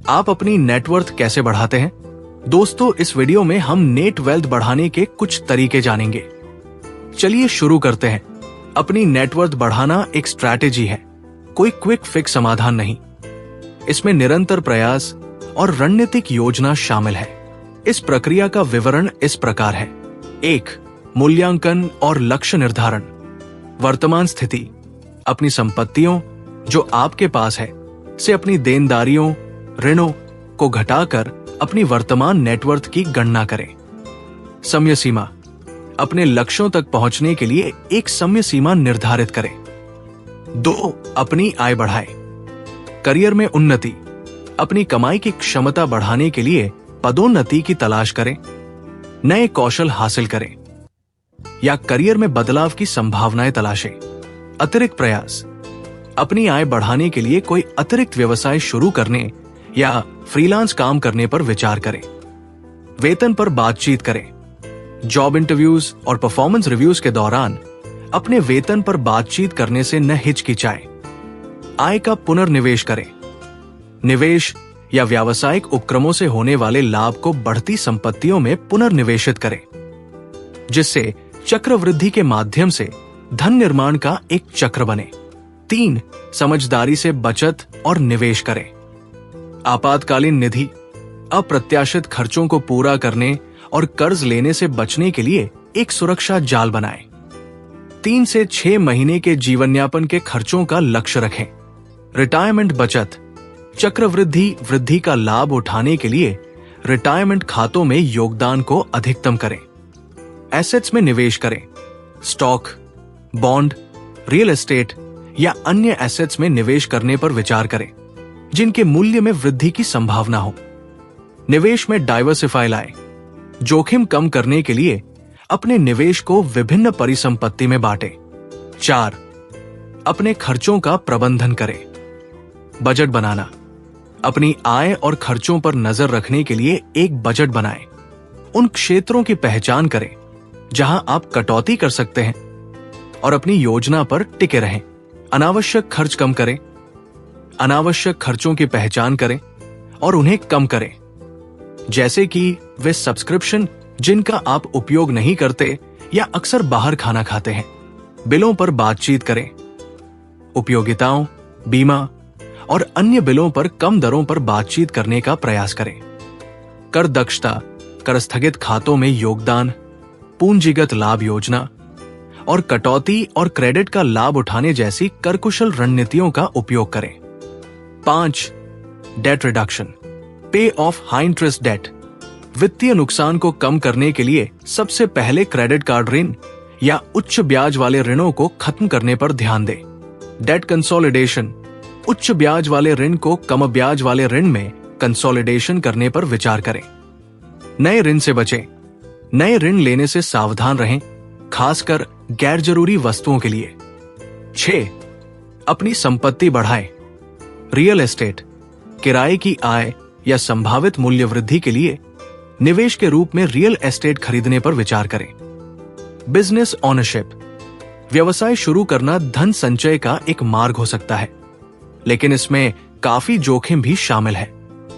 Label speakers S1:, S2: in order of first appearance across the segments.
S1: आप अपनी नेटवर्थ कैसे बढ़ाते हैं? दोस्तों, इस वीडियो में हम नेट वेल्थ बढ़ाने के कुछ तरीके जानेंगे। चलिए शुरू करते हैं। अपनी नेटवर्थ बढ़ाना एक स्ट्रैटेजी है, कोई क्विक फिक्स समाधान नहीं। इसमें निरंतर प्रयास और रणनीतिक योजना शामिल है। इस प्रक्रिया का विवरण इस प्रकार है। 1. मूल्यांकन और लक्ष्य निर्धारण। वर्तमान स्थिति, अपनी संपत्तियों जो आपके पास है से अपनी देनदारियों, ऋणों को घटाकर अपनी वर्तमान नेटवर्थ की गणना करें। समय सीमा, अपने लक्ष्यों तक पहुंचने के लिए एक समय सीमा निर्धारित करें। 2. अपनी आय बढ़ाएं। करियर में उन्नति, अपनी कमाई की क्षमता बढ़ाने के लिए पदोन्नति की तलाश करें, नए कौशल हासिल करें या करियर में बदलाव की संभावनाएं तलाशें। अतिरिक्त प्रयास, अपनी आय बढ़ाने के लिए कोई अतिरिक्त व्यवसाय शुरू करने या फ्रीलांस काम करने पर विचार करें। वेतन पर बातचीत करें। जॉब इंटरव्यूज और परफॉर्मेंस रिव्यूज के दौरान अपने वेतन पर बातचीत करने से न हिचकिचाएं। आय का पुनर्निवेश करें। निवेश या व्यावसायिक उपक्रमों से होने वाले लाभ को बढ़ती संपत्तियों में पुनर्निवेशित करें, जिससे चक्रवृद्धि के माध्यम से धन निर्माण का एक चक्र बने। 3. समझदारी से बचत और निवेश करें। आपातकालीन निधि, अप्रत्याशित खर्चों को पूरा करने और कर्ज लेने से बचने के लिए एक सुरक्षा जाल बनाएं। 3 से 6 महीने के जीवनयापन के खर्चों का लक्ष्य रखें। रिटायरमेंट बचत, चक्रवृद्धि वृद्धि का लाभ उठाने के लिए रिटायरमेंट खातों में योगदान को अधिकतम करें। एसेट्स में निवेश करें। स्टॉक, बॉन्ड, रियल एस्टेट या अन्य एसेट्स में निवेश करने पर विचार करें जिनके मूल्य में वृद्धि की संभावना हो। निवेश में डाइवर्सिफाई लाएं। जोखिम कम करने के लिए अपने निवेश को विभिन्न परिसंपत्ति में बांटें। 4. अपने खर्चों का प्रबंधन करें। बजट बनाना, अपनी आय और खर्चों पर नजर रखने के लिए एक बजट बनाएं। उन क्षेत्रों की पहचान करें जहां आप कटौती कर सकते हैं और अपनी योजना पर टिके रहें। अनावश्यक खर्च कम करें। अनावश्यक खर्चों की पहचान करें और उन्हें कम करें, जैसे कि वे सब्सक्रिप्शन जिनका आप उपयोग नहीं करते या अक्सर बाहर खाना खाते हैं। बिलों पर बातचीत करें। उपयोगिताओं, बीमा और अन्य बिलों पर कम दरों पर बातचीत करने का प्रयास करें। कर दक्षता, कर स्थगित खातों में योगदान, पूंजीगत लाभ योजना और कटौती और क्रेडिट का लाभ उठाने जैसी करकुशल रणनीतियों का उपयोग करें। 5. डेट रिडक्शन, पे ऑफ हाई इंटरेस्ट डेट। वित्तीय नुकसान को कम करने के लिए सबसे पहले क्रेडिट कार्ड ऋण या उच्च ब्याज वाले ऋणों को खत्म करने पर ध्यान दें। डेट कंसोलिडेशन, उच्च ब्याज वाले ऋण को कम ब्याज वाले ऋण में कंसोलिडेशन करने पर विचार करें। नए ऋण से बचें। नए ऋण लेने से सावधान रहें, खासकर गैर जरूरी वस्तुओं के लिए। 6. अपनी संपत्ति बढ़ाएं। रियल एस्टेट, किराए की आय या संभावित मूल्य वृद्धि के लिए निवेश के रूप में रियल एस्टेट खरीदने पर विचार करें। बिजनेस ओनरशिप, व्यवसाय शुरू करना धन संचय का एक मार्ग हो सकता है, लेकिन इसमें काफी जोखिम भी शामिल है।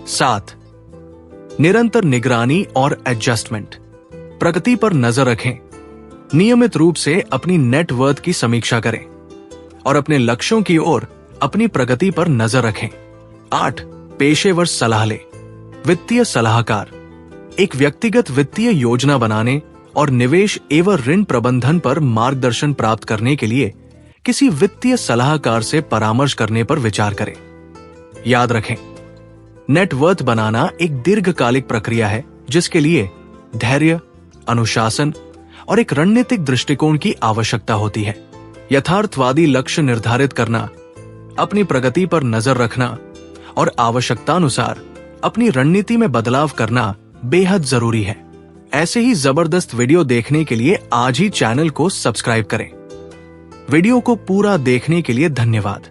S1: 7. निरंतर निगरानी और एडजस्टमेंट, प्रगति पर नजर रखें। नियमित रूप से अपनी नेटवर्थ की समीक्षा करें और अपने लक्ष्यों की ओर अपनी प्रगति पर नजर रखें। 8. पेशेवर सलाह लें। वित्तीय सलाहकार, एक व्यक्तिगत वित्तीय योजना बनाने और निवेश एवं ऋण प्रबंधन पर मार्गदर्शन प्राप्त करने के लिए किसी वित्तीय सलाहकार से परामर्श करने पर विचार करें। याद रखें, नेटवर्थ बनाना एक दीर्घकालिक प्रक्रिया है जिसके लिए धैर्य, अनुशासन और एक रणनीतिक दृष्टिकोण की आवश्यकता होती है। यथार्थवादी लक्ष्य निर्धारित करना, अपनी प्रगति पर नजर रखना और आवश्यकतानुसार अपनी रणनीति में बदलाव करना बेहद जरूरी है। ऐसे ही जबरदस्त वीडियो देखने के लिए आज ही चैनल को सब्सक्राइब करें। वीडियो को पूरा देखने के लिए धन्यवाद।